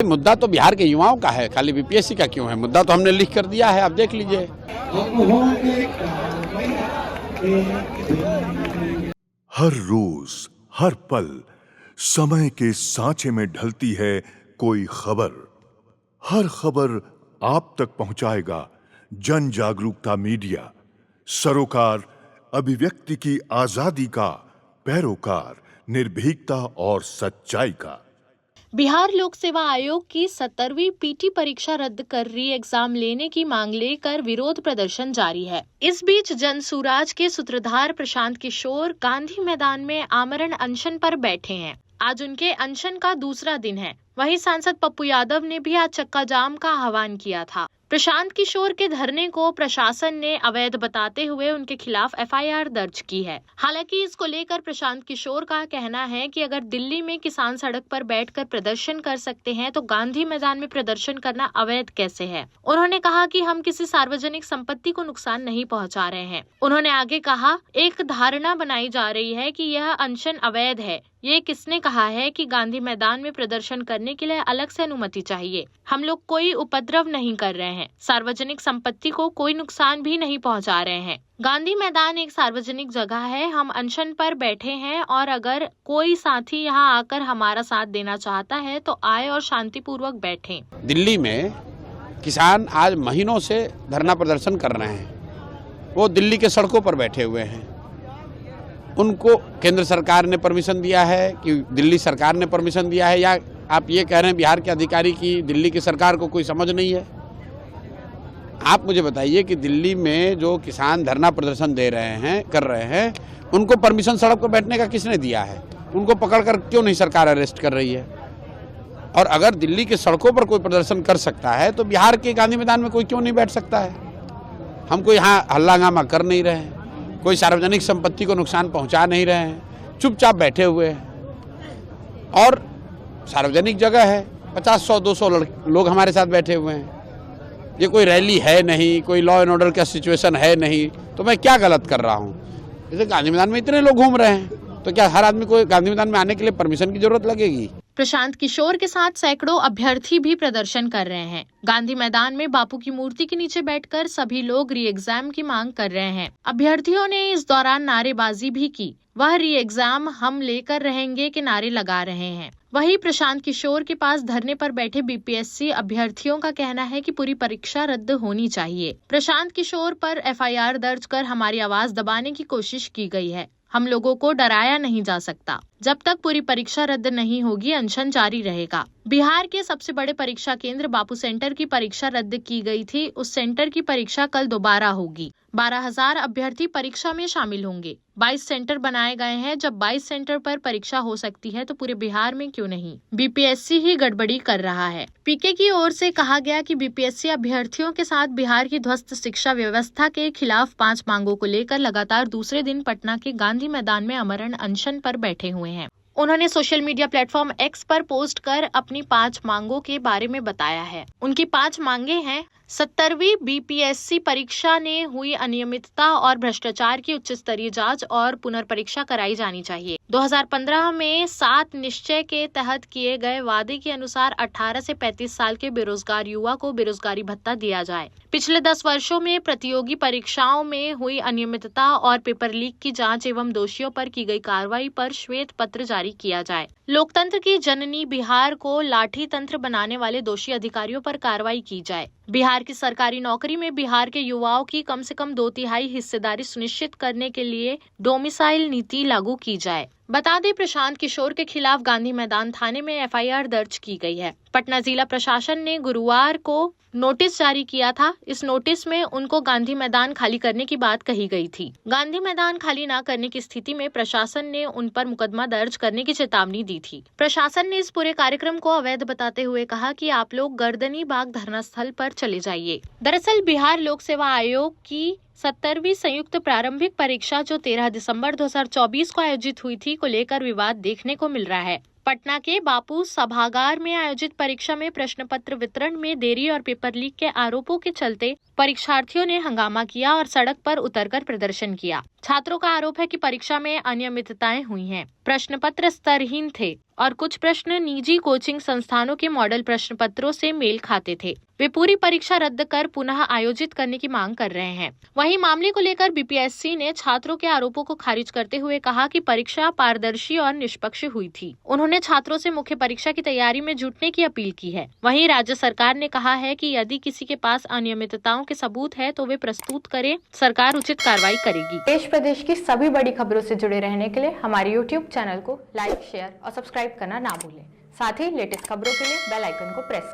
मुद्दा तो बिहार के युवाओं का है, खाली बीपीएससी का क्यों है? मुद्दा तो हमने लिख कर दिया है, आप देख लीजिए। हर रोज हर पल समय के सांचे में ढलती है कोई खबर। हर खबर आप तक पहुंचाएगा जन जागरूकता मीडिया, सरोकार अभिव्यक्ति की आजादी का पैरोकार, निर्भीकता और सच्चाई का। बिहार लोक सेवा आयोग की 17वीं पीटी परीक्षा रद्द कर री एग्जाम लेने की मांग लेकर विरोध प्रदर्शन जारी है। इस बीच जनसुराज के सूत्रधार प्रशांत किशोर गांधी मैदान में आमरण अनशन पर बैठे हैं। आज उनके अनशन का दूसरा दिन है। वहीं सांसद पप्पू यादव ने भी आज चक्का जाम का आह्वान किया था। प्रशांत किशोर के धरने को प्रशासन ने अवैध बताते हुए उनके खिलाफ एफआईआर दर्ज की है। हालांकि इसको लेकर प्रशांत किशोर का कहना है कि अगर दिल्ली में किसान सड़क पर बैठकर प्रदर्शन कर सकते हैं तो गांधी मैदान में प्रदर्शन करना अवैध कैसे है। उन्होंने कहा कि हम किसी सार्वजनिक संपत्ति को नुकसान नहीं पहुंचा रहे हैं। उन्होंने आगे कहा, एक धारणा बनाई जा रही है कि यह अनशन अवैध है। ये किसने कहा है कि गांधी मैदान में प्रदर्शन करने के लिए अलग से अनुमति चाहिए? हम लोग कोई उपद्रव नहीं कर रहे हैं, सार्वजनिक संपत्ति को कोई नुकसान भी नहीं पहुंचा रहे हैं। गांधी मैदान एक सार्वजनिक जगह है। हम अनशन पर बैठे हैं और अगर कोई साथी यहाँ आकर हमारा साथ देना चाहता है तो आए और शांतिपूर्वक बैठें। दिल्ली में किसान आज महीनों से धरना प्रदर्शन कर रहे हैं। वो दिल्ली के सड़कों पर बैठे हुए हैं। उनको केंद्र सरकार ने परमिशन दिया है कि दिल्ली सरकार ने परमिशन दिया है, या आप ये कह रहे हैं बिहार के अधिकारी की दिल्ली की सरकार को कोई समझ नहीं है? आप मुझे बताइए कि दिल्ली में जो किसान धरना प्रदर्शन कर रहे हैं, उनको परमिशन सड़क पर बैठने का किसने दिया है? उनको पकड़कर क्यों नहीं सरकार अरेस्ट कर रही है? और अगर दिल्ली के सड़कों पर कोई प्रदर्शन कर सकता है तो बिहार के गांधी मैदान में कोई क्यों नहीं बैठ सकता है? हम कोई यहाँ हल्ला हंगामा कर नहीं रहे हैं, कोई सार्वजनिक संपत्ति को नुकसान पहुंचा नहीं रहे हैं, चुपचाप बैठे हुए हैं। और सार्वजनिक जगह है, 50-100-200 लोग हमारे साथ बैठे हुए हैं। ये कोई रैली है नहीं, कोई लॉ एंड ऑर्डर का सिचुएशन है नहीं, तो मैं क्या गलत कर रहा हूँ? जैसे गांधी मैदान में इतने लोग घूम रहे हैं, तो क्या हर आदमी को गांधी मैदान में आने के लिए परमिशन की जरूरत लगेगी? प्रशांत किशोर के साथ सैकड़ों अभ्यर्थी भी प्रदर्शन कर रहे हैं। गांधी मैदान में बापू की मूर्ति के नीचे बैठकर सभी लोग री एग्जाम की मांग कर रहे हैं। अभ्यर्थियों ने इस दौरान नारेबाजी भी की। वह री एग्जाम हम लेकर रहेंगे के नारे लगा रहे हैं। वहीं प्रशांत किशोर के पास धरने पर बैठे बीपीएससी अभ्यर्थियों का कहना है कि पूरी परीक्षा रद्द होनी चाहिए। प्रशांत किशोर पर एफआईआर दर्ज कर हमारी आवाज दबाने की कोशिश की गई है। हम लोगों को डराया नहीं जा सकता। जब तक पूरी परीक्षा रद्द नहीं होगी, अनशन जारी रहेगा। बिहार के सबसे बड़े परीक्षा केंद्र बापू सेंटर की परीक्षा रद्द की गई थी। उस सेंटर की परीक्षा कल दोबारा होगी। 12,000 अभ्यर्थी परीक्षा में शामिल होंगे। 22 सेंटर बनाए गए हैं। जब 22 सेंटर पर परीक्षा हो सकती है तो पूरे बिहार में क्यों नहीं? बीपीएससी ही गड़बड़ी कर रहा है। पीके की ओर से कहा गया कि बीपीएससी अभ्यर्थियों के साथ बिहार की ध्वस्त शिक्षा व्यवस्था के खिलाफ 5 मांगों को लेकर लगातार दूसरे दिन पटना के गांधी मैदान में आमरण अनशन पर बैठे हुए हैं। उन्होंने सोशल मीडिया प्लेटफॉर्म एक्स पर पोस्ट कर अपनी 5 मांगों के बारे में बताया है। उनकी 5 मांगे हैं: 17वीं बीपीएससी परीक्षा ने हुई अनियमितता और भ्रष्टाचार की उच्च स्तरीय जांच और पुनर्परीक्षा कराई जानी चाहिए। 2015 में 7 निश्चय के तहत किए गए वादे के अनुसार 18 से 35 साल के बेरोजगार युवा को बेरोजगारी भत्ता दिया जाए। पिछले 10 वर्षों में प्रतियोगी परीक्षाओं में हुई अनियमितता और पेपर लीक की जांच एवं दोषियों पर की गई कार्रवाई पर श्वेत पत्र जारी किया जाए। लोकतंत्र की जननी बिहार को लाठी तंत्र बनाने वाले दोषी अधिकारियों पर कार्रवाई की जाए। बिहार की सरकारी नौकरी में बिहार के युवाओं की कम से कम 2/3 हिस्सेदारी सुनिश्चित करने के लिए डोमिसाइल नीति लागू की जाए। बता दें, प्रशांत किशोर के खिलाफ गांधी मैदान थाने में एफआईआर दर्ज की गई है। पटना जिला प्रशासन ने गुरुवार को नोटिस जारी किया था। इस नोटिस में उनको गांधी मैदान खाली करने की बात कही गई थी। गांधी मैदान खाली न करने की स्थिति में प्रशासन ने उन पर मुकदमा दर्ज करने की चेतावनी दी थी। प्रशासन ने इस पूरे कार्यक्रम को अवैध बताते हुए कहा कि आप लोग गर्दनी बाग धरना स्थल पर चले जाइए। दरअसल बिहार लोक सेवा आयोग की 17वीं संयुक्त प्रारंभिक परीक्षा जो 13 दिसंबर 2024 को आयोजित हुई थी को लेकर विवाद देखने को मिल रहा है। पटना के बापू सभागार में आयोजित परीक्षा में प्रश्न पत्र वितरण में देरी और पेपर लीक के आरोपों के चलते परीक्षार्थियों ने हंगामा किया और सड़क पर उतरकर प्रदर्शन किया। छात्रों का आरोप है कि परीक्षा में अनियमितताएं हुई हैं। प्रश्न पत्र स्तरहीन थे और कुछ प्रश्न निजी कोचिंग संस्थानों के मॉडल प्रश्न पत्रों से मेल खाते थे। वे पूरी परीक्षा रद्द कर पुनः आयोजित करने की मांग कर रहे हैं। वहीं मामले को लेकर बीपीएससी ने छात्रों के आरोपों को खारिज करते हुए कहा कि परीक्षा पारदर्शी और निष्पक्ष हुई थी। उन्होंने छात्रों से मुख्य परीक्षा की तैयारी में जुटने की अपील की है। वहीं राज्य सरकार ने कहा है कि यदि किसी के पास अनियमितताओं के सबूत है तो वे प्रस्तुत करे, सरकार उचित कार्रवाई करेगी। देश प्रदेश की सभी बड़ी खबरों से जुड़े रहने के लिए हमारे YouTube चैनल को लाइक, शेयर और सब्सक्राइब करना ना भूलें। साथ ही लेटेस्ट खबरों के लिए बेल आइकन को प्रेस